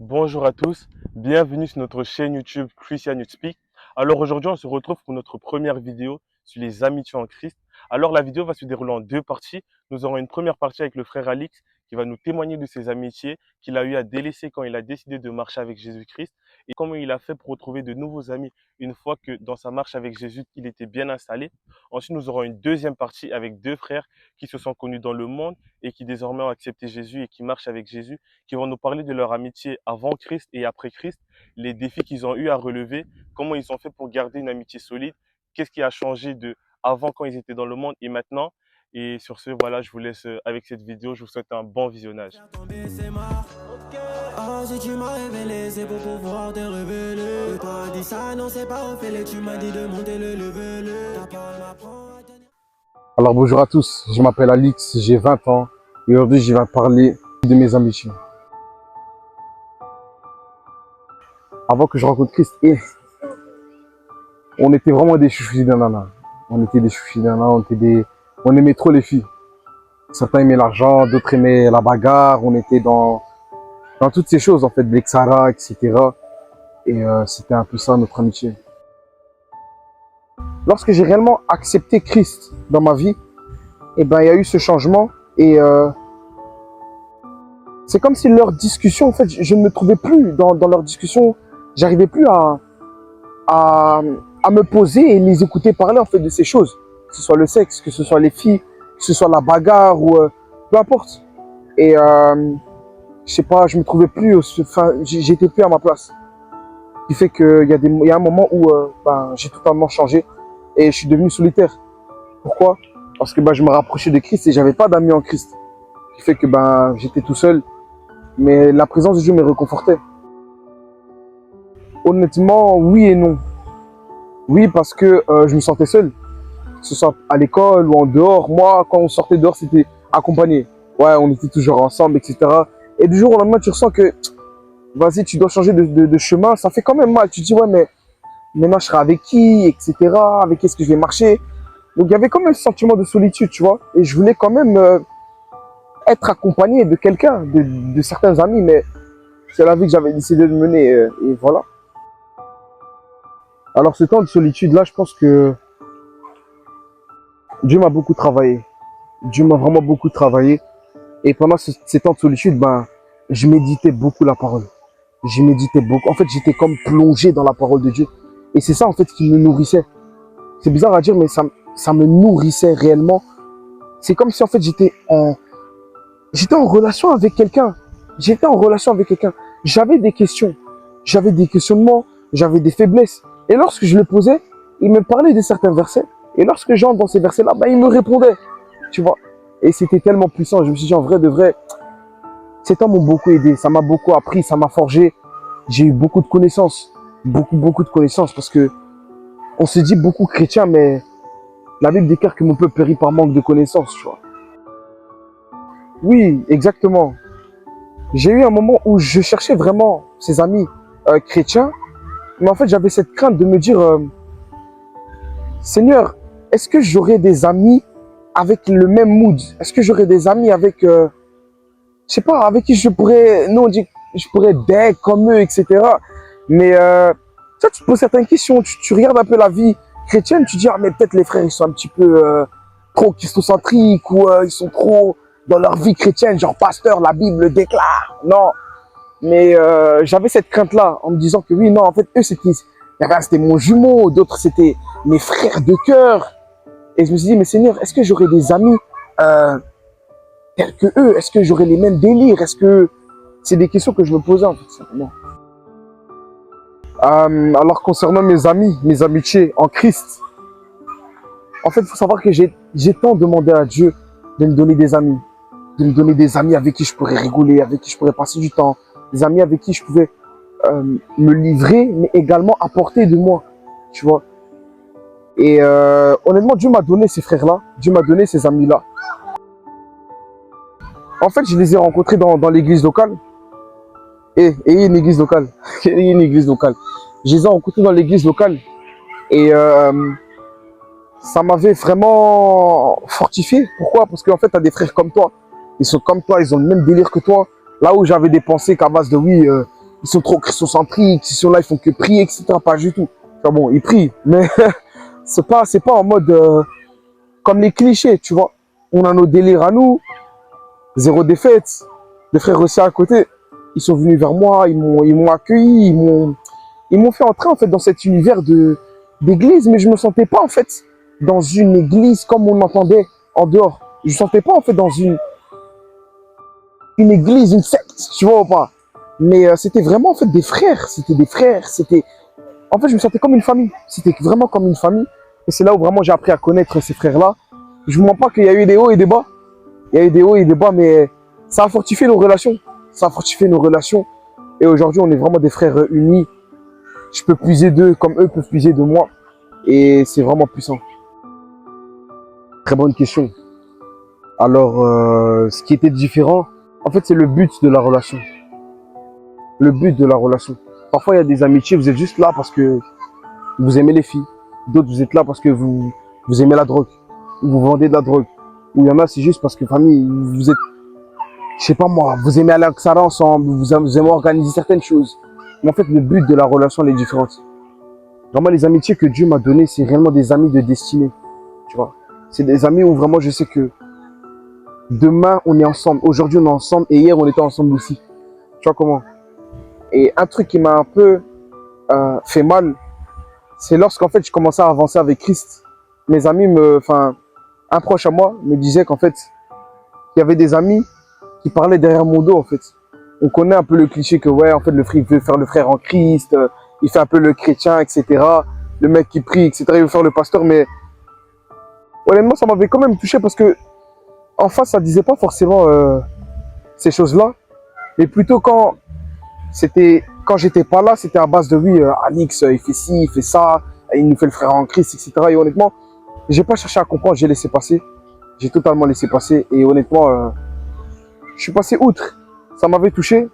Bonjour à tous, bienvenue sur notre chaîne YouTube Christian You Speak. Alors aujourd'hui, on se retrouve pour notre première vidéo sur les amitiés en Christ. Alors la vidéo va se dérouler en deux parties. Nous aurons une première partie avec le frère Alix qui va nous témoigner de ses amitiés qu'il a eu à délaisser quand il a décidé de marcher avec Jésus-Christ et comment il a fait pour retrouver de nouveaux amis une fois que dans sa marche avec Jésus, il était bien installé. Ensuite, nous aurons une deuxième partie avec deux frères qui se sont connus dans le monde et qui désormais ont accepté Jésus et qui marchent avec Jésus, qui vont nous parler de leur amitié avant Christ et après Christ, les défis qu'ils ont eu à relever, comment ils ont fait pour garder une amitié solide, qu'est-ce qui a changé de avant quand ils étaient dans le monde et maintenant. Et sur ce, voilà, je vous laisse avec cette vidéo. Je vous souhaite un bon visionnage. Ah, si tu m'as révélé, c'est pour pouvoir te révéler. Toi, dit ça, non, c'est pas au fait. Tu m'as dit de monter le level. Alors bonjour à tous, je m'appelle Alix, j'ai 20 ans et aujourd'hui je vais parler de mes amitiés. Avant que je rencontre Christ, on était vraiment des chouchous d'ananas. On était des chouchous d'ananas, on aimait trop les filles. Certains aimaient l'argent, d'autres aimaient la bagarre, on était dans toutes ces choses en fait, de l'Exara, etc. Et c'était un peu ça notre amitié. Lorsque j'ai réellement accepté Christ dans ma vie, il y a eu ce changement et c'est comme si leur discussion, en fait, je ne me trouvais plus dans leur discussion. J'arrivais plus à me poser et les écouter parler en fait de ces choses. Que ce soit le sexe, que ce soit les filles, que ce soit la bagarre ou peu importe. Et je sais pas, je me trouvais plus, j'étais plus à ma place. Ce qui fait qu'il y a un moment où j'ai totalement changé et je suis devenu solitaire. Pourquoi? Parce que je me rapprochais de Christ et j'avais pas d'amis en Christ. Ce qui fait que j'étais tout seul. Mais la présence de Dieu me réconfortait. Honnêtement, oui et non. Oui, parce que je me sentais seul. Que ce soit à l'école ou en dehors. Moi, quand on sortait dehors, c'était accompagné. Ouais, on était toujours ensemble, etc. Et du jour au lendemain, tu ressens que, vas-y, tu dois changer de chemin. Ça fait quand même mal. Tu te dis, ouais, mais maintenant, je serai avec qui, etc. Avec qui est-ce que je vais marcher? Donc, il y avait quand même un sentiment de solitude, tu vois. Et je voulais quand même être accompagné de quelqu'un, de certains amis. Mais c'est la vie que j'avais décidé de mener. Et voilà. Alors, ce temps de solitude-là, je pense que Dieu m'a beaucoup travaillé. Dieu m'a vraiment beaucoup travaillé. Et pendant ces temps de solitude, je méditais beaucoup la parole. Je méditais beaucoup. En fait, j'étais comme plongé dans la parole de Dieu. Et c'est ça, en fait, qui me nourrissait. C'est bizarre à dire, mais ça me nourrissait réellement. C'est comme si, en fait, j'étais en relation avec quelqu'un. J'étais en relation avec quelqu'un. J'avais des questions. J'avais des questionnements. J'avais des faiblesses. Et lorsque je le posais, il me parlait de certains versets. Et lorsque j'entre dans ces versets-là, il me répondait. Tu vois. Et c'était tellement puissant. Je me suis dit, en vrai de vrai, ces temps m'ont beaucoup aidé. Ça m'a beaucoup appris. Ça m'a forgé. J'ai eu beaucoup de connaissances. Beaucoup de connaissances. Parce que on se dit beaucoup chrétien, mais la Bible déclare que mon peuple périt par manque de connaissances. Tu vois. Oui, exactement. J'ai eu un moment où je cherchais vraiment ces amis chrétiens. Mais en fait, j'avais cette crainte de me dire, Seigneur, est-ce que j'aurai des amis avec le même mood? Est-ce que j'aurai des amis avec, je sais pas, avec qui je pourrais, nous on dit, je pourrais d'être comme eux, etc. Mais tu te poses certaines questions, tu regardes un peu la vie chrétienne, tu dis, ah mais peut-être les frères, ils sont un petit peu trop christocentriques ou ils sont trop dans leur vie chrétienne, genre pasteur, la Bible le déclare. Non. Mais j'avais cette crainte-là en me disant que oui, non, en fait, eux, c'était mon jumeau, d'autres, c'était mes frères de cœur. Et je me suis dit, mais Seigneur, est-ce que j'aurai des amis tels que eux? Est-ce que j'aurai les mêmes délires? Est-ce que c'est des questions que je me posais, en fait, simplement. Alors, concernant mes amis, mes amitiés en Christ, en fait, il faut savoir que j'ai tant demandé à Dieu de me donner des amis. De me donner des amis avec qui je pourrais rigoler, avec qui je pourrais passer du temps. Des amis avec qui je pouvais me livrer, mais également apporter de moi, tu vois. Et honnêtement, Dieu m'a donné ces frères-là, Dieu m'a donné ces amis-là. En fait, je les ai rencontrés dans l'église locale. Et une église locale. Une église locale. Je les ai rencontrés dans l'église locale. Et ça m'avait vraiment fortifié. Pourquoi? Parce qu'en fait, tu as des frères comme toi. Ils sont comme toi, ils ont le même délire que toi. Là où j'avais des pensées qu'à base de oui, ils sont trop christocentriques, ils sont là, ils font que prier, etc. Pas du tout. Enfin bon, ils prient, mais c'est pas en mode comme les clichés, tu vois. On a nos délires à nous, zéro défaite. Les frères aussi à côté, ils sont venus vers moi, ils m'ont accueilli, ils m'ont fait entrer en fait dans cet univers d'église, mais je me sentais pas en fait dans une église comme on entendait en dehors. Je me sentais pas en fait dans une église, une secte, tu vois ou pas. Mais c'était vraiment en fait des frères, en fait je me sentais comme une famille, c'était vraiment comme une famille. Et c'est là où vraiment j'ai appris à connaître ces frères-là. Je vous mens pas qu'il y a eu des hauts et des bas, il y a eu des hauts et des bas, mais ça a fortifié nos relations, Et aujourd'hui on est vraiment des frères unis. Je peux puiser d'eux comme eux peuvent puiser de moi. Et c'est vraiment puissant. Très bonne question. Alors, ce qui était différent, en fait, c'est le but de la relation. Le but de la relation. Parfois, il y a des amitiés, vous êtes juste là parce que vous aimez les filles. D'autres, vous êtes là parce que vous aimez la drogue. Ou vous vendez de la drogue. Ou il y en a, c'est juste parce que famille, vous êtes, je sais pas moi, vous aimez aller à Xara ensemble, vous aimez organiser certaines choses. Mais en fait, le but de la relation, elle est différente. Vraiment, les amitiés que Dieu m'a données, c'est réellement des amis de destinée. Tu vois, c'est des amis où vraiment je sais que demain, on est ensemble. Aujourd'hui, on est ensemble. Et hier, on était ensemble aussi. Tu vois comment? Et un truc qui m'a un peu fait mal, c'est lorsqu'en fait, je commençais à avancer avec Christ. Mes amis, un proche à moi me disait qu'en fait, il y avait des amis qui parlaient derrière mon dos, en fait. On connaît un peu le cliché que, ouais, en fait, le frère, il veut faire le frère en Christ, il fait un peu le chrétien, etc. Le mec qui prie, etc. Il veut faire le pasteur, mais honnêtement, ça m'avait quand même touché parce que en face, ça disait pas forcément ces choses-là, mais plutôt quand j'étais pas là, c'était à base de oui, Alix, il fait ci, il fait ça, il nous fait le frère en Christ, etc. Et honnêtement, j'ai pas cherché à comprendre, j'ai laissé passer, j'ai totalement laissé passer, et honnêtement, je suis passé outre. Ça m'avait touché,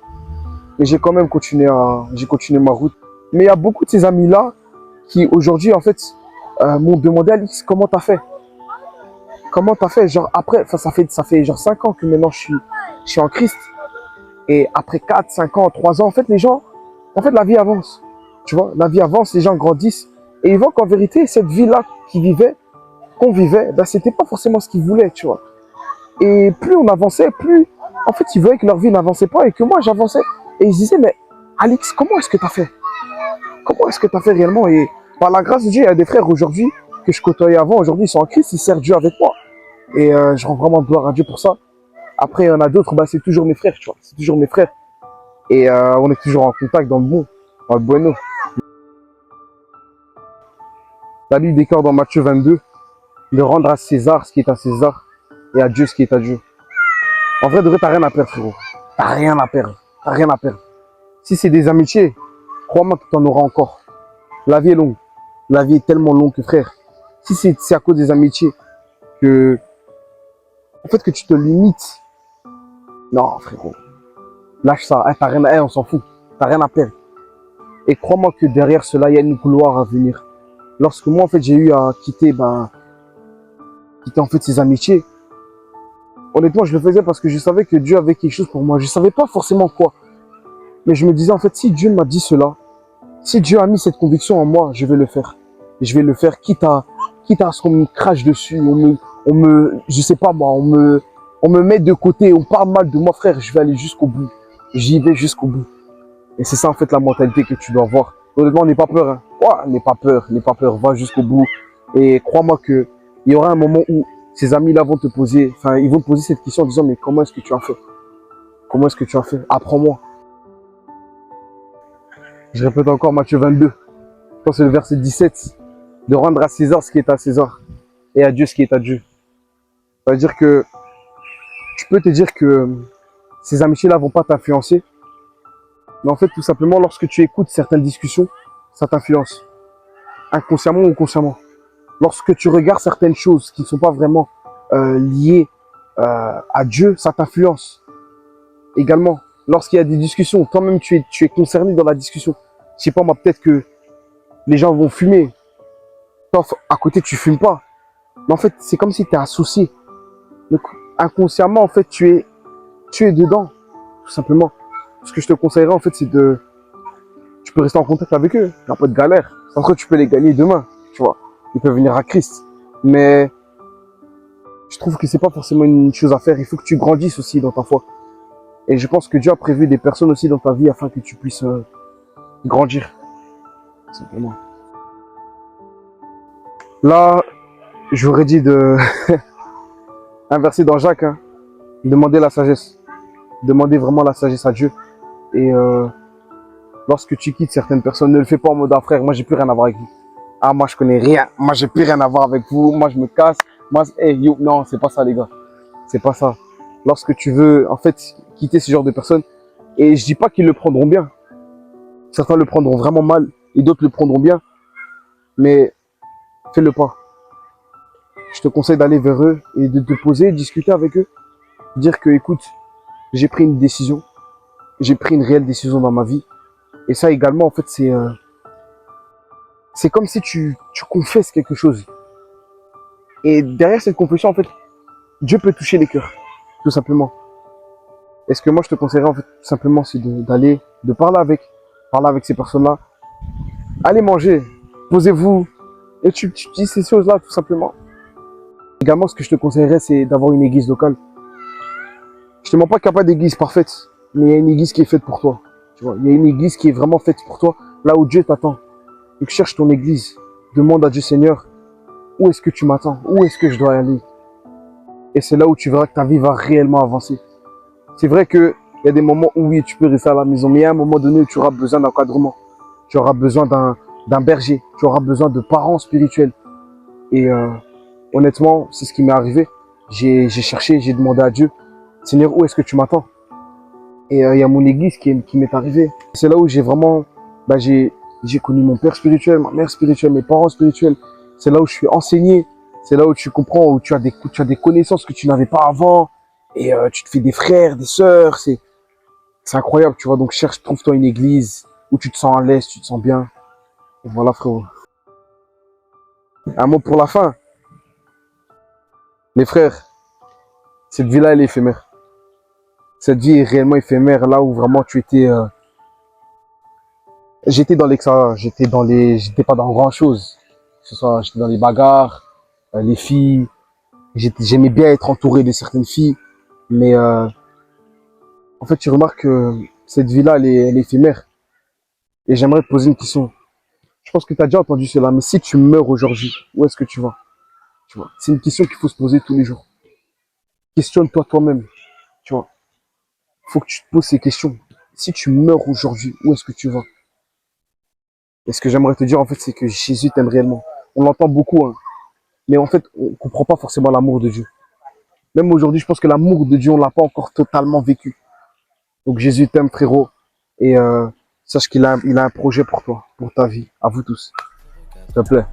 mais j'ai quand même continué ma route. Mais il y a beaucoup de ces amis-là qui aujourd'hui, en fait, m'ont demandé, Alix, comment t'as fait? Comment t'as fait? Genre après, ça fait genre 5 ans que maintenant je suis en Christ. Et après 4, 5 ans, 3 ans, en fait, les gens, en fait, la vie avance. Tu vois, la vie avance, les gens grandissent. Et ils voient qu'en vérité, cette vie-là qu'on vivait, ben, c'était pas forcément ce qu'ils voulaient, tu vois. Et plus on avançait, plus, en fait, ils voyaient que leur vie n'avançait pas et que moi, j'avançais. Et ils se disaient, mais Alix, comment est-ce que t'as fait? Comment est-ce que t'as fait réellement? Et par la grâce de Dieu, il y a des frères aujourd'hui que je côtoyais avant, aujourd'hui, ils sont en Christ, ils servent Dieu avec moi. Et je rends vraiment gloire à Dieu pour ça. Après, il y en a d'autres, bah, c'est toujours mes frères, tu vois. C'est toujours mes frères. Et on est toujours en contact dans le bon, dans le bueno. La Bible déclare dans Matthieu 22, de rendre à César ce qui est à César et à Dieu ce qui est à Dieu. En vrai, de vrai, t'as rien à perdre, frérot. T'as rien à perdre. T'as rien à perdre. Si c'est des amitiés, crois-moi que t'en auras encore. La vie est longue. La vie est tellement longue que, frère, si c'est à cause des amitiés que, en fait, que tu te limites, non, frérot, lâche ça. T'as rien à, on s'en fout. T'as rien à perdre. Et crois-moi que derrière cela, il y a une gloire à venir. Lorsque moi, en fait, j'ai eu à quitter en fait ces amitiés, honnêtement, je le faisais parce que je savais que Dieu avait quelque chose pour moi. Je savais pas forcément quoi. Mais je me disais, en fait, si Dieu m'a dit cela, si Dieu a mis cette conviction en moi, je vais le faire. Et je vais le faire, quitte à ce qu'on me crache dessus, je sais pas moi, on me met de côté, on parle mal de moi, frère, je vais aller jusqu'au bout. J'y vais jusqu'au bout. Et c'est ça, en fait, la mentalité que tu dois avoir. Honnêtement, n'aie pas peur, hein. Ouais, n'aie pas peur, va jusqu'au bout. Et crois-moi que il y aura un moment où ces amis-là vont te poser cette question en disant, mais comment est-ce que tu as fait? Comment est-ce que tu as fait? Apprends-moi. Je répète encore Matthieu 22. Je pense que c'est le verset 17. De rendre à César ce qui est à César et à Dieu ce qui est à Dieu. Ça veut dire que tu peux te dire que ces amitiés-là vont pas t'influencer. Mais en fait, tout simplement, lorsque tu écoutes certaines discussions, ça t'influence. Inconsciemment ou consciemment. Lorsque tu regardes certaines choses qui ne sont pas vraiment liées à Dieu, ça t'influence. Également, lorsqu'il y a des discussions, toi-même tu es concerné dans la discussion. Je sais pas moi, peut-être que les gens vont fumer. Toi, à côté, tu fumes pas. Mais en fait, c'est comme si tu es associé. Donc, inconsciemment, en fait, tu es dedans, tout simplement. Ce que je te conseillerais, en fait, c'est de tu peux rester en contact avec eux. Il n'y a pas de galère. Sans quoi tu peux les gagner demain, tu vois. Ils peuvent venir à Christ. Mais je trouve que c'est pas forcément une chose à faire. Il faut que tu grandisses aussi dans ta foi. Et je pense que Dieu a prévu des personnes aussi dans ta vie afin que tu puisses grandir. Simplement. Là, j'aurais dit de inverser dans Jacques, hein. Demander la sagesse. Demander vraiment la sagesse à Dieu. Et lorsque tu quittes certaines personnes, ne le fais pas en mode ah, frère, moi j'ai plus rien à voir avec vous. Ah, moi je connais rien. Moi j'ai plus rien à voir avec vous. Moi je me casse. Moi, hey, yo, non, c'est pas ça les gars. C'est pas ça. Lorsque tu veux en fait quitter ce genre de personnes, et je dis pas qu'ils le prendront bien. Certains le prendront vraiment mal et d'autres le prendront bien. Mais fais-le pas. Je te conseille d'aller vers eux et de te poser, discuter avec eux. Dire que écoute, j'ai pris une décision. J'ai pris une réelle décision dans ma vie. Et ça également, en fait, c'est comme si tu confesses quelque chose. Et derrière cette confession, en fait, Dieu peut toucher les cœurs, tout simplement. Et ce que moi, je te conseillerais, en fait, tout simplement, c'est d'aller, de parler avec ces personnes-là. Allez manger, posez-vous, et tu dis ces choses-là, tout simplement. Également, ce que je te conseillerais, c'est d'avoir une église locale. Je te mens pas qu'il n'y a pas d'église parfaite, mais il y a une église qui est faite pour toi. Tu vois, il y a une église qui est vraiment faite pour toi, là où Dieu t'attend. Donc cherche ton église, demande à Dieu Seigneur, où est-ce que tu m'attends? Où est-ce que je dois aller? Et c'est là où tu verras que ta vie va réellement avancer. C'est vrai qu'il y a des moments où oui, tu peux rester à la maison, mais il y a un moment donné où tu auras besoin d'encadrement. Tu auras besoin d'un berger, tu auras besoin de parents spirituels. Et honnêtement, c'est ce qui m'est arrivé. J'ai cherché, j'ai demandé à Dieu, Seigneur, où est-ce que tu m'attends? Et il y a mon église qui m'est arrivée. C'est là où j'ai vraiment, j'ai connu mon père spirituel, ma mère spirituelle, mes parents spirituels. C'est là où je suis enseigné. C'est là où tu comprends, où tu as des connaissances que tu n'avais pas avant. Et tu te fais des frères, des sœurs. C'est incroyable, tu vois. Donc trouve-toi une église où tu te sens à l'aise, tu te sens bien. Et voilà, frérot. Un mot pour la fin. Les frères, cette vie-là, elle est éphémère. Cette vie est réellement éphémère, là où vraiment tu étais... J'étais dans l'extérieur, j'étais pas dans grand chose. Ce soit, j'étais dans les bagarres, les filles. J'aimais bien être entouré de certaines filles. Mais en fait, tu remarques que cette vie-là, elle est éphémère. Et j'aimerais te poser une question. Je pense que tu as déjà entendu cela, mais si tu meurs aujourd'hui, où est-ce que tu vas? Tu vois, c'est une question qu'il faut se poser tous les jours. Questionne-toi toi-même. Tu vois, faut que tu te poses ces questions. Si tu meurs aujourd'hui, où est-ce que tu vas? Et ce que j'aimerais te dire, en fait, c'est que Jésus t'aime réellement. On l'entend beaucoup, hein, mais en fait, on ne comprend pas forcément l'amour de Dieu. Même aujourd'hui, je pense que l'amour de Dieu, on ne l'a pas encore totalement vécu. Donc Jésus t'aime, frérot, et sache qu'il a un projet pour toi, pour ta vie, à vous tous. S'il te plaît.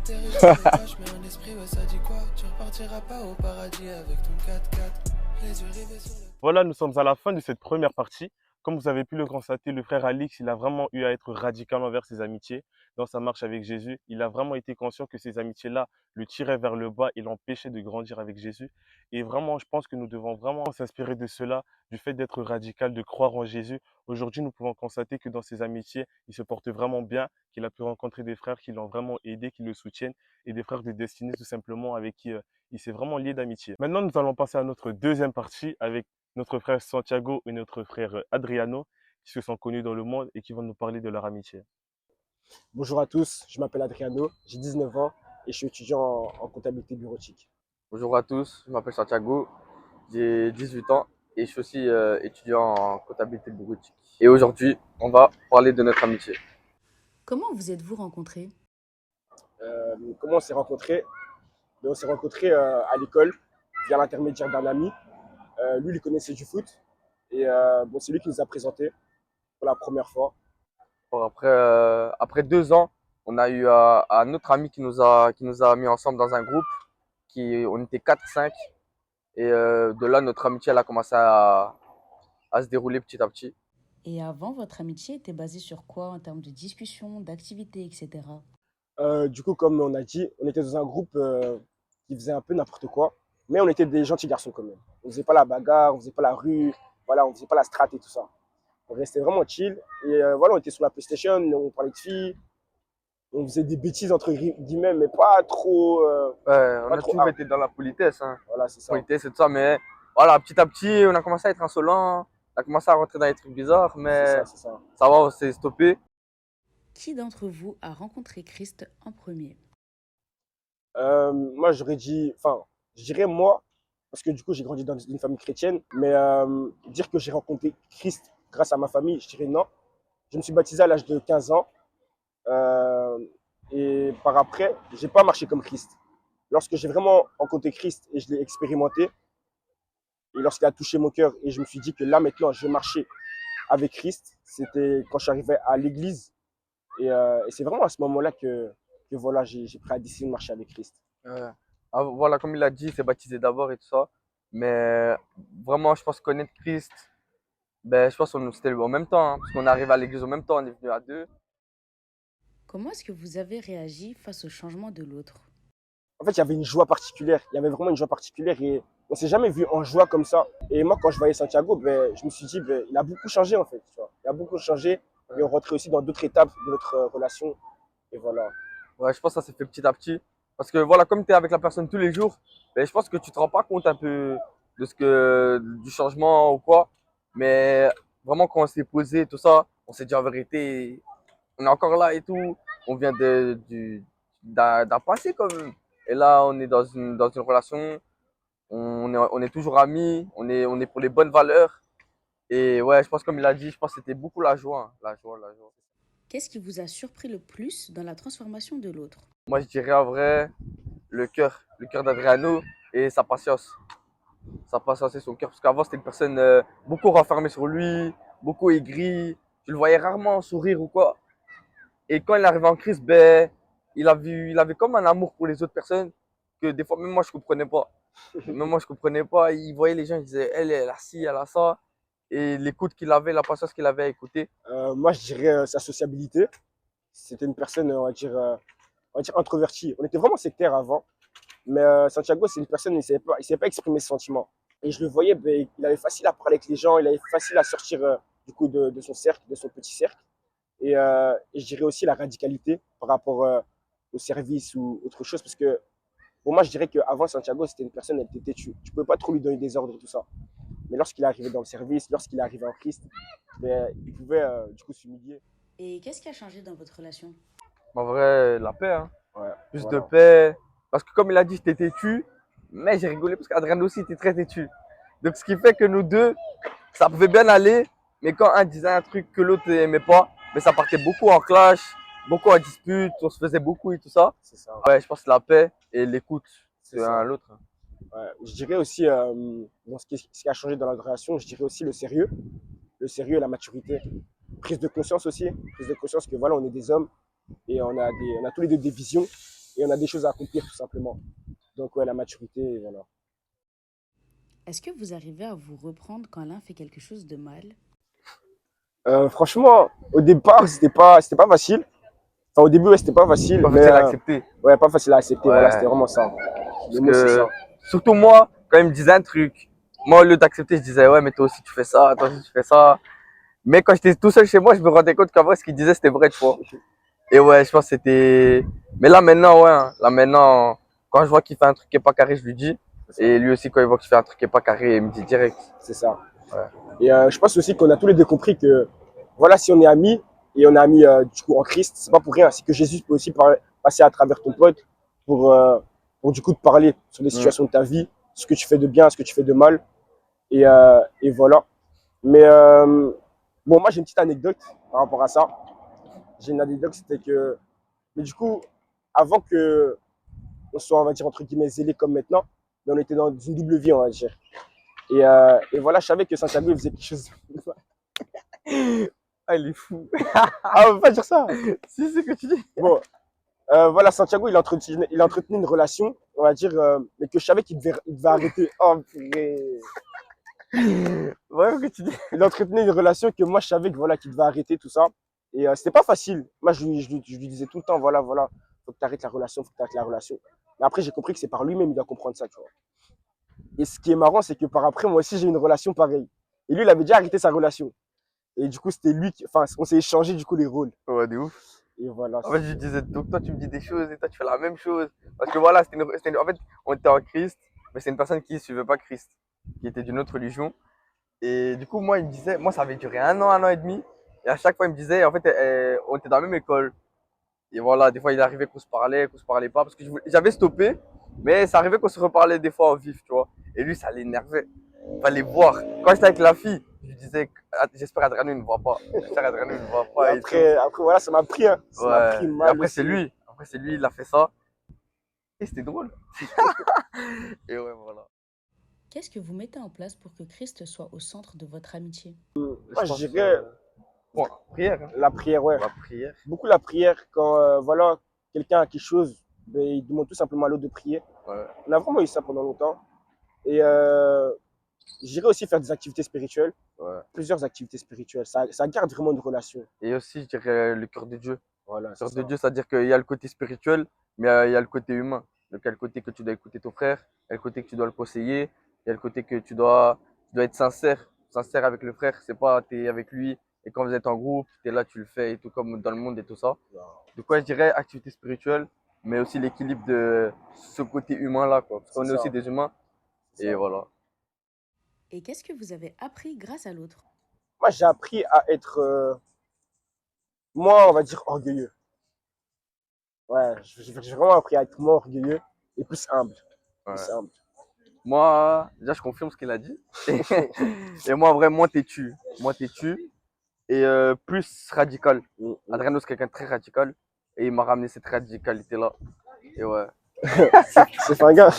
Voilà, nous sommes à la fin de cette première partie. Comme vous avez pu le constater, le frère Alix, il a vraiment eu à être radical envers ses amitiés dans sa marche avec Jésus. Il a vraiment été conscient que ces amitiés-là le tiraient vers le bas et l'empêchaient de grandir avec Jésus. Et vraiment, je pense que nous devons vraiment s'inspirer de cela, du fait d'être radical, de croire en Jésus. Aujourd'hui, nous pouvons constater que dans ses amitiés, il se porte vraiment bien, qu'il a pu rencontrer des frères qui l'ont vraiment aidé, qui le soutiennent, et des frères de destinée tout simplement avec qui il s'est vraiment lié d'amitié. Maintenant, nous allons passer à notre deuxième partie avec notre frère Santiago et notre frère Adriano, qui se sont connus dans le monde et qui vont nous parler de leur amitié. Bonjour à tous, je m'appelle Adriano, j'ai 19 ans et je suis étudiant en comptabilité bureautique. Bonjour à tous, je m'appelle Santiago, j'ai 18 ans et je suis aussi étudiant en comptabilité bureautique. Et aujourd'hui, on va parler de notre amitié. Comment vous êtes-vous rencontrés? Comment on s'est rencontrés? On s'est rencontrés à l'école via l'intermédiaire d'un ami. Lui, il connaissait du foot et c'est lui qui nous a présentés pour la première fois. Bon, après 2 ans, on a eu un autre ami qui nous a mis ensemble dans un groupe. On était 4-5 et de là, notre amitié elle a commencé à se dérouler petit à petit. Et avant, votre amitié était basée sur quoi en termes de discussion, d'activités, etc. Du coup, comme on a dit, on était dans un groupe qui faisait un peu n'importe quoi, mais on était des gentils garçons quand même. On faisait pas la bagarre, on faisait pas la rue, voilà, on faisait pas la strate et tout ça. On restait vraiment chill. Et voilà, on était sur la PlayStation, on parlait de filles, on faisait des bêtises entre guillemets, mais pas trop, Ouais, on pas a trop toujours hard. été dans la politesse, hein. Voilà, c'est ça. Politesse et tout ça, mais voilà, petit à petit, on a commencé à être insolent, on a commencé à rentrer dans les trucs bizarres, C'est mais ça, c'est ça. ça va, on s'est stoppé. Qui d'entre vous a rencontré Christ en premier? Moi, j'aurais dit, enfin, je dirais moi, parce que du coup, j'ai grandi dans une famille chrétienne, mais dire que j'ai rencontré Christ grâce à ma famille, je dirais non. Je me suis baptisé à l'âge de 15 ans. euh, et par après, j'ai pas marché comme Christ. Lorsque j'ai vraiment rencontré Christ et je l'ai expérimenté, et lorsqu'il a touché mon cœur, et je me suis dit que là, maintenant, je vais marcher avec Christ, c'était quand je suis arrivé à l'église. Et c'est vraiment à ce moment-là que voilà, j'ai pris la décision de marcher avec Christ. Euh, voilà, comme il a dit, il s'est baptisé d'abord et tout ça, mais vraiment, je pense connaître Christ, ben, je pense qu'on c'était en même temps, hein, parce qu'on est arrivé à l'église en même temps, on est venu à deux. Comment est-ce que vous avez réagi face au changement de l'autre? En fait, il y avait une joie particulière. Il y avait vraiment une joie particulière et on s'est jamais vu en joie comme ça. Et moi, quand je voyais Santiago, ben, je me suis dit, ben, il a beaucoup changé en fait. Tu vois. Il a beaucoup changé et on rentrait aussi dans d'autres étapes de notre relation. Et voilà. Ouais, je pense que ça s'est fait petit à petit. Parce que voilà, comme tu es avec la personne tous les jours, ben, je pense que tu te rends pas compte un peu de du changement ou quoi. Mais vraiment, quand on s'est posé, tout ça, on s'est dit en vérité, on est encore là et tout. On vient d'un passé quand même. Et là, on est dans une relation. On est toujours amis. On est pour les bonnes valeurs. Et ouais, je pense, comme il a dit, je pense que c'était beaucoup la joie, hein. La joie, la joie. Qu'est-ce qui vous a surpris le plus dans la transformation de l'autre? Moi, je dirais en vrai, le cœur d'Adriano et sa patience. Sa patience et son cœur. Parce qu'avant, c'était une personne beaucoup renfermée sur lui, beaucoup aigrie. Tu le voyais rarement sourire ou quoi. Et quand il est arrivé en crise, ben, il avait comme un amour pour les autres personnes que des fois, même moi, je comprenais pas. Même moi, je comprenais pas. Il voyait les gens, il disait, elle a ci, elle a ça. Et l'écoute qu'il avait, la patience qu'il avait à écouter. Moi, je dirais sa sociabilité. C'était une personne, on va dire introvertie. On était vraiment sectaire avant. Mais Santiago, c'est une personne, il savait pas exprimer ses sentiments. Et je le voyais, ben, il avait facile à parler avec les gens, il avait facile à sortir du coup de son cercle, de son petit cercle. Et je dirais aussi la radicalité par rapport au service ou autre chose. Parce que pour moi, je dirais qu'avant, Santiago, c'était une personne, elle était têtue. Tu ne pouvais pas trop lui donner des ordres et tout ça. Mais lorsqu'il est arrivé dans le service, lorsqu'il est arrivé en Christ, ben, il pouvait du coup s'humilier. Et qu'est-ce qui a changé dans votre relation? En vrai, la paix, hein. Ouais, Plus de voilà. paix. Parce que comme il a dit, j'étais têtu, mais j'ai rigolé parce qu'Adrien aussi était très têtu. Donc ce qui fait que nous deux, ça pouvait bien aller, mais quand un disait un truc que l'autre n'aimait pas, mais ça partait beaucoup en clash, beaucoup en dispute, on se faisait beaucoup et tout ça. C'est ça. Ouais, je pense que la paix et l'écoute C'est de l'un ça. à l'autre. Ouais. Je dirais aussi, bon, ce qui a changé dans la relation, je dirais aussi le sérieux et la maturité. Prise de conscience aussi, prise de conscience que voilà, on est des hommes et on a tous les deux des visions et on a des choses à accomplir tout simplement. Donc ouais, la maturité, voilà. Est-ce que vous arrivez à vous reprendre quand l'un fait quelque chose de mal? Franchement, au départ, c'était pas facile. Enfin, au début, ouais, c'était pas facile, Pas mais facile à accepter. ouais, pas facile à accepter. Voilà, c'était Ouais. vraiment ça. Parce Le mot, c'est que, ça. surtout moi, quand il me disait un truc, moi au lieu d'accepter, je disais ouais, mais toi aussi tu fais ça, toi aussi tu fais ça. Mais quand j'étais tout seul chez moi, je me rendais compte qu'en vrai, ce qu'il disait, c'était vrai, tu vois. Et ouais, je pense que c'était. Mais là, maintenant, ouais, hein. Là, maintenant, quand je vois qu'il fait un truc qui est pas carré, je lui dis. Et lui aussi, quand il voit qu'il fait un truc qui est pas carré, il me dit direct. C'est ça. Ouais. Et je pense aussi qu'on a tous les deux compris que, voilà, si on est amis, et on est amis du coup en Christ, c'est pas pour rien. C'est que Jésus peut aussi passer à travers ton pote pour du coup te parler sur des situations de ta vie, ce que tu fais de bien, ce que tu fais de mal. Et voilà. Mais bon, moi j'ai une petite anecdote par rapport à ça. J'ai une anecdote, c'était que, mais du coup, avant que on soit, on va dire, entre guillemets, zélé comme maintenant, mais on était dans une double vie, on va dire. Et voilà, je savais que Santiago, il faisait quelque chose. Ah, il est fou. Ah, on veut pas dire ça. Si, c'est ce que tu dis. Bon, voilà, Santiago, il entretenait une relation, on va dire, mais que je savais il devait arrêter. Oh, purée. Ouais, ce que tu dis. Il entretenait une relation que moi, je savais que, voilà, qu'il devait arrêter, tout ça. Et c'était pas facile. Moi, je lui disais tout le temps, voilà, faut que tu arrêtes la relation, faut que tu arrêtes la relation. Mais après, j'ai compris que c'est par lui-même, il doit comprendre ça, tu vois. Et ce qui est marrant, c'est que par après, moi aussi, j'ai une relation pareille. Et lui, il avait déjà arrêté sa relation. Et du coup, c'était lui qui, enfin, on s'est échangé du coup les rôles. Ouais, de ouf. Et voilà. En fait, je disais, donc toi, tu me dis des choses et toi, tu fais la même chose. Parce que voilà, en fait, on était en Christ, mais c'est une personne qui ne suivait pas Christ, qui était d'une autre religion. Et du coup, moi, il me disait, moi, ça avait duré un an et demi. Et à chaque fois, il me disait, en fait, on était dans la même école. Et voilà, des fois, il arrivait qu'on se parlait pas. Parce que j'avais stoppé, mais ça arrivait qu'on se reparlait des fois au vif, tu vois. Et lui, ça l'énervait. Il fallait voir. Quand j'étais avec la fille, je lui disais, j'espère Adriano ne voit pas. J'espère Adriano ne voit pas. Et tout. Après, voilà, ça m'a pris, hein. Ça m'a Ouais. pris Et mal. après, c'est aussi. lui. Après, c'est lui, il a fait ça. Et c'était drôle. Et ouais, voilà. Qu'est-ce que vous mettez en place pour que Christ soit au centre de votre amitié? Moi, je pense, dirais bon, prière. Hein. la prière, ouais. La prière. Beaucoup la prière. Quand, voilà, quelqu'un a quelque chose, ben, il demande tout simplement à l'autre de prier. Ouais. On a vraiment eu ça pendant longtemps. Et j'irais aussi faire des activités spirituelles. Ouais. Plusieurs activités spirituelles. Ça garde vraiment une relation. Et aussi, je dirais le cœur de Dieu. Voilà, Le c'est cœur de ça. Dieu, c'est-à-dire qu'il y a le côté spirituel, mais il y a le côté humain. Donc, il y a le côté que tu dois écouter ton frère, il y a le côté que tu dois le conseiller, il y a le côté que tu dois être sincère, sincère avec le frère. C'est pas, tu es avec lui et quand vous êtes en groupe, tu es là, tu le fais et tout comme dans le monde et tout ça. Donc, quoi, je dirais activité spirituelle, mais aussi l'équilibre de ce côté humain-là, quoi. Parce qu'on est C'est ça. aussi des humains. C'est Et ça. voilà. Et qu'est-ce que vous avez appris grâce à l'autre? Moi, j'ai appris à être, moins, on va dire, orgueilleux. Ouais, j'ai vraiment appris à être moins orgueilleux et plus humble. Ouais. Plus humble. Moi, déjà, je confirme ce qu'il a dit. Et moi, vraiment, moins têtu. Moins têtu. Et plus radical. Adriano, c'est quelqu'un de très radical. Et il m'a ramené cette radicalité-là. Et ouais. C'est finguin.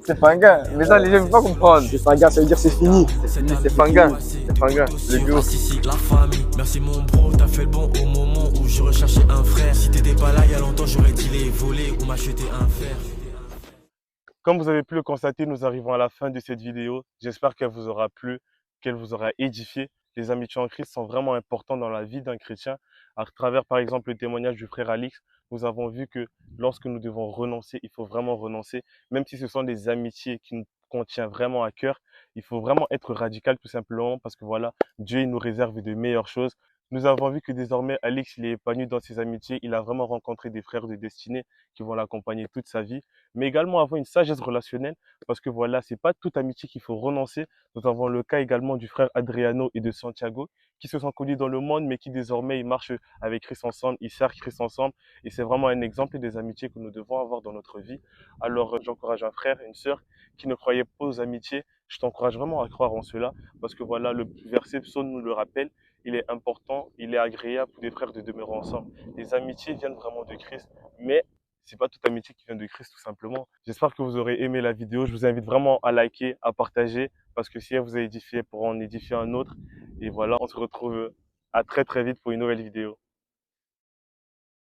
C'est finguin. Mais ça, les gens ne peuvent pas comprendre. C'est finguin, ça veut dire c'est fini. C'est finguin. C'est finguin. Le duo. Ici, la famille. Merci mon bro, t'as fait le bon au moment où je recherchais un frère. Si t'étais pas là il y a longtemps, j'aurais dit les voler ou m'acheter un fer. Comme vous avez pu le constater, nous arrivons à la fin de cette vidéo. J'espère qu'elle vous aura plu, qu'elle vous aura édifié. Les amitiés en Christ sont vraiment importantes dans la vie d'un chrétien. À travers, par exemple, le témoignage du frère Alix, nous avons vu que lorsque nous devons renoncer, il faut vraiment renoncer. Même si ce sont des amitiés qui nous contiennent vraiment à cœur, il faut vraiment être radical tout simplement parce que voilà, Dieu il nous réserve de meilleures choses. Nous avons vu que désormais, Alix, il est épanoui dans ses amitiés. Il a vraiment rencontré des frères de destinée qui vont l'accompagner toute sa vie, mais également avoir une sagesse relationnelle, parce que voilà, c'est pas toute amitié qu'il faut renoncer. Nous avons le cas également du frère Adriano et de Santiago, qui se sont connus dans le monde, mais qui désormais ils marchent avec Christ ensemble, ils servent Christ ensemble, et c'est vraiment un exemple des amitiés que nous devons avoir dans notre vie. Alors, j'encourage un frère, une sœur qui ne croyait pas aux amitiés. Je t'encourage vraiment à croire en cela, parce que voilà, le verset psaume nous le rappelle. Il est important, il est agréable pour des frères de demeurer ensemble. Les amitiés viennent vraiment de Christ, mais c'est pas toute amitié qui vient de Christ tout simplement. J'espère que vous aurez aimé la vidéo. Je vous invite vraiment à liker, à partager, parce que si elle vous a édifié, pour en édifier un autre. Et voilà, on se retrouve à très très vite pour une nouvelle vidéo.